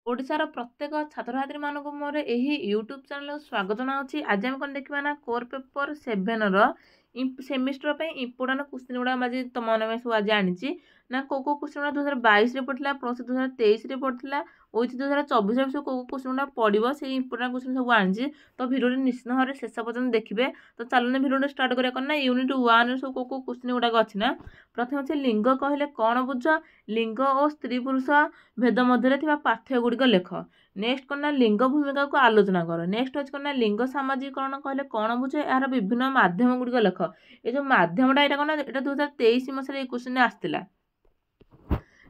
ओडिशार प्रत्येक छात्र मानक मोर यही यूट्यूब चैनल स्वागत जनावि। आज आम कौन देखा ना core paper 7 semester important question गुड़ा आज तुम मैंने सब आज आनी ना कौ क्वेश्चन गुड़ा 2022 पढ़ा प्लस 2023 पढ़ा विथ 2024 सब कौ क्वेश्चन गुड़ा पड़ो से इंपोर्टाट क्वेश्चन सब आनी। तो भिडियो निश्चित भाव में शेष पर्यटन देखिए। तो चलने भिडियो स्टार्ट करा यूनिट 1 सब कौ क्वेश्चन गुड़ाक अच्छी ना। प्रथम अच्छे लिंग कहले कौन बुझ लिंग और स्त्री पुरुष भेद मध्य पार्थक्य गुड़िक लेख। नेक्स्ट करना लिंग भूमिका को आलोचना कर। नेक्स्ट अच्छे करना लिंग सामाजिकरण कहले कौन बुझे यार विभिन्न माध्यम गुड़िक लेख। ये जो मध्यमटा यहाँ कौन यहाँ 2023 मसीह क्वेश्चन आसला।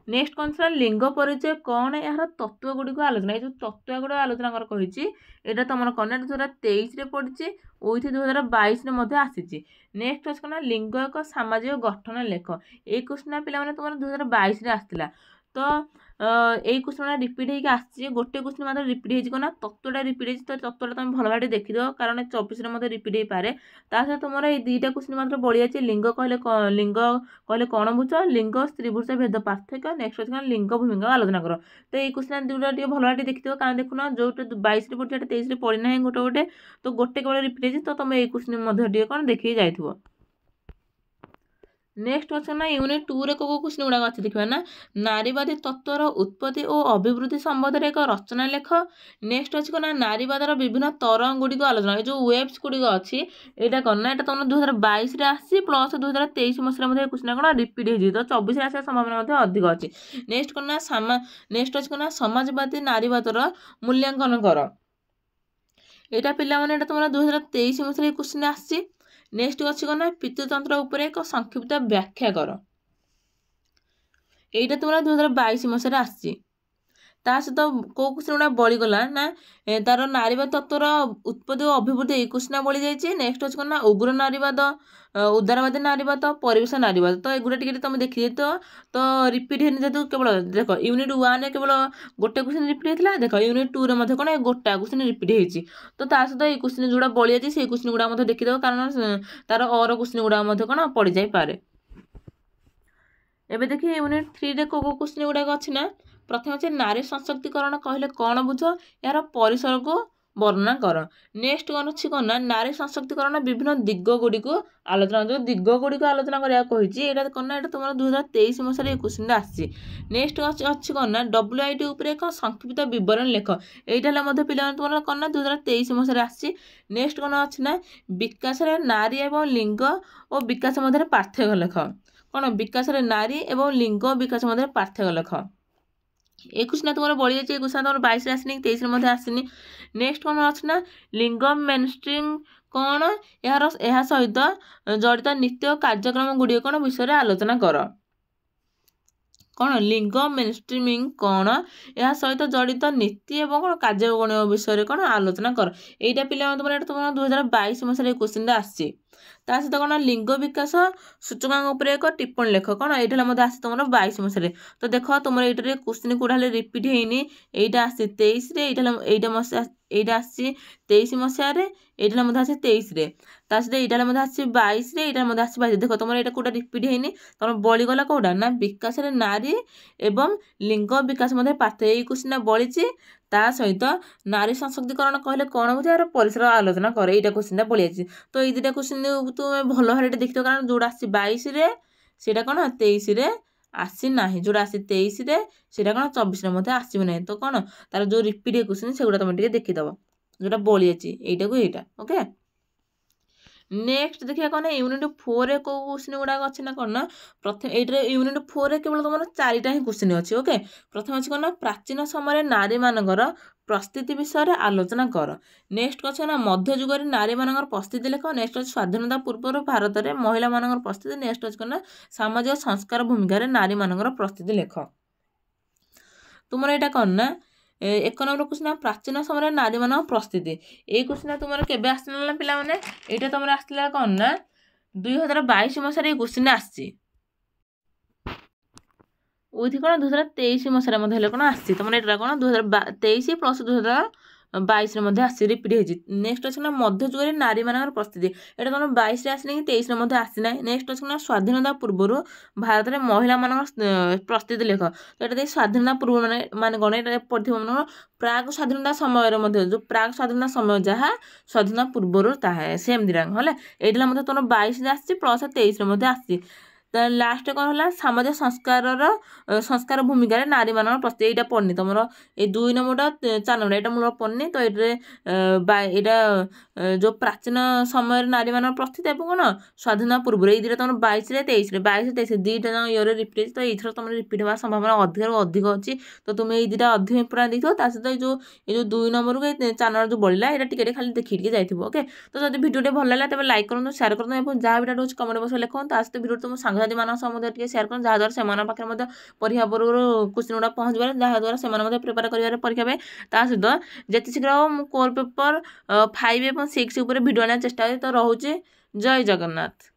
नेक्स्ट कौन सा लिंग परिचय कौन यार तत्व गुड़िक आलोचना। ये जो तत्व गुड़ आलोचना कर कही यहाँ तुम कौन 2023 पढ़ी विथ 2022 आसी। नेक्स्ट अच्छे कौन लिंग एक सामाजिक गठन लेख। ये क्वेश्चन पे तुम 2022 आसला। तो यही क्वेश्चन रिपीट होगी आसी गोटे क्वेश्चन मात्र रिपीट होना तत्वटा रिपीट होती। तो तत्वटा तुम भल भाव देखीद कारण 24 रिपीट हो पाए। सहित तुम ये दुईटा क्वेश्चन मात्र बढ़ी जाए। लिंग कहले कौन बुझ लिंग स्त्री पुरुष भेद पार्थक्य। नेक्स्ट अच्छे लिंग भूमिका आलोचना कर। तो ये क्वेश्चन दुटा भल भाव देखीद कारण देखुना जो 22 पढ़ी 23 पढ़ी ना गोटे गोटे तो गोटे केवल रिपीट होती। तो तुम ये क्वेश्चन कौन देखिए जाइए। नेक्स्ट अच्छे ना यूनिट 2 रे कौ क्वेश्चन गुड़ाक अच्छे देखा ना नारीवादी तत्वर उत्पत्ति और अभिवृद्धि संबंध में एक रचना लेख। नेक्स्ट अच्छे ना नारीवादर विभिन्न तरंग गुड़िक आलोचना। ये जो वेब्स गुड़िक अच्छी यहाँ करना यहाँ तुम 2022 आसी प्लस 2023 मसीह क्वेश्चन कौन रिपीट हो। तो 24 आसार संभावना अधिक अच्छी। नेक्स्ट करना नेक्स्ट अच्छे ना समाजवादी नारीवादर मूल्यांकन कर। यहाँ पे तुम 2023 मसीह क्वेश्चन आसी। नेक्स्ट अच्छी कौन पितृतंत्र उपर एक संक्षिप्त व्याख्या कर। यहाँ तुम 2022 मसीह आसी। सहित कौ क्वेश्चन गुड़ा बढ़ीगला ना तार नारीवाद तत्वर उत्पत्ति और अभिवृद्धि ये क्वेश्चन बढ़ी जाइए। नेक्स्ट अच्छे कौन उग्र नारीवाद उदारवादी नारीवाद परिवेश नारीवाद। तो एगुड़ा टी तुम देखिए तो रिपीट होनी जेहतु केवल देख यूनिट 1 केवल गोटे क्वेश्चन रिपीट होता। देख यूनिट 2 कौन गोटा क्वेश्चन रिपीट होती। तो सहित ये क्वेश्चन जोड़ा बढ़ी जाए से क्वेश्चन गुड़ा देखीद कारण तार और क्वेश्चन गुड़ा कौन पड़ जापे। एवं देखिए यूनिट 3 कौ क्वेश्चन गुड़ाक अच्छी ना। प्रथम अच्छे नारी सशक्तिकरण कहले कौन बुझ यार परिसर को वर्णना कर। नेक्स्ट कौन अच्छी कौन ना नारी सशक्तिकरण विभिन्न दिग गुड़ी को आलोचना जो दिग गुड़ी को आलोचना करा यहाँ कौन ना तुम 2023 मसीह क्वेश्चन आसी। नेक्स्ट अच्छी कौन ना WIT उपर एक संक्षिप्त विवरण लेख। यहाँ पे तुम कौन ना 2023 मसीह आसी। नेक्स्ट कौन अच्छी ना विकास नारी एवं लिंग और विकास मध्य पार्थक्य लेख। कौन विकास नारी एवं लिंग विकास मध्य पार्थक्य लेख। ये क्वेश्चन तुम बढ़ी जाए क्वेश्चन तुम 22 आसनी 23 आसनी। नेक्स्ट कौन अच्छे ना लिंग मेनस्ट्रीम कौन यार सहित जड़ित नीति और कार्यक्रम गुड़िक कौन विषय आलोचना कर। कौन लिंग मेनस्ट्रीमिंग कौन यह सहित जड़ित नीति और कौन कार्यगण विषय कौन आलोचना कर। यहाँ पे तुम 2022 मसीह क्वेश्चन आसी। सहित कौन लिंग विकास सूचकांक उपर एक टिप्पणी लेख। कौन यहाँ आसी तुम 22 मसीह। तो देख तुम ये क्वेश्चन कौटा रिपीट होनी यहाँ आसी 23 यहाँ आसी 23 मसीह यहाँ आसी 23 सहित यहाँ आसी 22 यहाँ आसी 22। देख तुम यहाँ कौटा रिपीट होनी तुम बढ़ीगला कौटा ना विकास नारी एवं लिंग विकास मध्य पार्थक्य। ये क्वेश्चन बढ़ी सहित नारी सशक्तिकरण कहले कौन बुझे यार परिसर आलोचना कर। यहाँ क्वेश्चन बढ़ी जाए। तो ये दुटा क्वेश्चन तुम भल भाव देखिए कारण जोड़ा आसी 22 से कौन 23 आसी ना जोड़ा आसी 23 से कौन 24 आसब ना। तो कौन तार जो रिपीट क्वेश्चन से गुड़ा तुम देखीदब जोटा बढ़ी जाए यहीटा को यहीटा। ओके नेक्स्ट देखिए कौन यूनिट 4 कौ क्वेश्चन गुड़ाक अच्छे ना कौन ना प्रथम ये यूनिट 4 केवल तुम 4टा ही क्वेश्चन अच्छे। ओके प्रथम अच्छे कौन प्राचीन समय नारी मानकर प्रस्थिति विषय आलोचना कर। नेक्स्ट अच्छे ना मध्य जुगर नारी मानकर प्रस्थिति लेख। नेक्स्ट अच्छे स्वाधीनता पूर्व भारत में महिला मानकर प्रस्थिति। नेक्स्ट अच्छे कौन सामाजिक संस्कार भूमिका नारी मानकर प्रस्थिति लेख। तुम यहाँ कौन ना 1 नंबर क्वेश्चन प्राचीन समय नारी मान प्रस्थिति। ये क्वेश्चन तुम के आसला पे यहाँ तुम आसला कौन ना 2022 मसीह क्वेश्चन आसी विथ कौन 2023 मसीह कौन आसी। तुम यहाँ कौन 2023 प्लस 22 ମଧ୍ୟ ଆସି ରିପିଟ୍ ହେଇଛି। ନେକ୍ସଟ ଅଛି ନା ମଧ୍ୟଯୁଗରେ ନାରୀମାନଙ୍କର ପ୍ରସ୍ତୁତି, ଏଇଟା ତୁମର 22ରେ ଆସିନି କି 23ରେ ମଧ୍ୟ ଆସିନାହିଁ। ନେକ୍ସଟ ଅଛି ନା ସ୍ୱାଧୀନତା ପୂର୍ବରୁ ଭାରତରେ ମହିଳାମାନଙ୍କର ପ୍ରସ୍ତୁତି ଲେଖ, ତ ଏଇଟା ଦେଇ ସ୍ୱାଧୀନତା ପୂର୍ବରୁ ମାନେ କ'ଣ ଏଇଟା ପଡ଼ିଥିବ ମନେକର ପ୍ରାକ୍ ସ୍ୱାଧୀନତା ସମୟରେ ମଧ୍ୟ ଯେଉଁ ପ୍ରାକ୍ ସ୍ୱାଧୀନତା ସମୟ ଯାହା ସ୍ୱାଧୀନତା ପୂର୍ବରୁ ତାହା ସେମିତି ହେଲା। ଏଇଟା ମଧ୍ୟ ତୁମର 22ରେ ଆସିଛି ପ୍ଲସ୍ 23ରେ ମଧ୍ୟ ଆସିଛି। ଲାଷ୍ଟ କ'ଣ ହେଲା ସାମାଜିକ ସଂସ୍କାର ଭୂମିକାରେ ନାରୀମାନଙ୍କର ପ୍ରସ୍ତୁତି, ଏଇଟା ପଡ଼ିନି ତୁମର ଏଇ 2 ନମ୍ବରଟା 4 ନମ୍ବର ଏଇଟା ମୋର ପଡ଼ିନି। ତ ଏଇଟାରେ ଏଇଟା ଯେଉଁ ପ୍ରାଚୀନ ସମୟରେ ନାରୀମାନଙ୍କର ପ୍ରସ୍ତୁତି ଏବଂ କ'ଣ ସ୍ୱାଧୀନତା ପୂର୍ବରୁ ଏଇ ଦୁଇଟା ତୁମର 22ରେ 23ରେ ଦୁଇଟା ଯାକ ଇୟର୍ରେ ରିପିଟ୍ ହେଇଛି। ତ ଏଇଥର ତୁମର ରିପିଟ୍ ହେବାର ସମ୍ଭାବନା ଅଧିକରୁ ଅଧିକ ଅଛି। ତ ତୁମେ ଏଇ ଦୁଇଟା ଅଧିକ ଇମ୍ପୋର୍ଟାଣ୍ଟ ଦେଇଥିବ, ତା ସହିତ ଏଇ ଯେଉଁ 2 ନମ୍ବରକୁ ଏଇ 4 ନମ୍ବର ଯେଉଁ ବଳିଲା ଏଇଟା ଟିକେ ଖାଲି ଦେଖିକି ଯାଇଥିବ। ଓକେ, ତ ଯଦି ଭିଡ଼ିଓଟି ଭଲ ଲାଗିଲା ତେବେ ଲାଇକ୍ କରନ୍ତୁ, ସେୟାର କରନ୍ତୁ ଏବଂ ଯାହା ଭିଡ଼ିଓ ରହୁଛି କମେଣ୍ଟ ବକ୍ସରେ ଲେଖନ୍ତୁ। ତା ସହିତ ଭିଡ଼ିଓ ତୁମ ସାଙ୍ଗସାଥିମାନଙ୍କ ସହ ମଧ୍ୟ ଟିକେ ସେୟାର କରନ୍ତୁ, ଯାହାଦ୍ୱାରା ସେମାନଙ୍କ ପାଖରେ ମଧ୍ୟ ପରୀକ୍ଷା ପୂର୍ବରୁ କ୍ୱେଶ୍ଚିନ୍ ଗୁଡ଼ା ପହଞ୍ଚିପାରେ, ଯାହାଦ୍ୱାରା ସେମାନେ ମଧ୍ୟ ପ୍ରିପେୟାର କରିବାରେ ପରୀକ୍ଷା ପାଇଁ। ତା ସହିତ ଯେତେ ଶୀଘ୍ର ହେବ ମୁଁ କୋର୍ ପେପର୍ 5 ଏବଂ 6 ଉପରେ ଭିଡ଼ିଓ ଆଣିବାକୁ ଚେଷ୍ଟା କରିବି। ତ ରହୁଛି, ଜୟ ଜଗନ୍ନାଥ।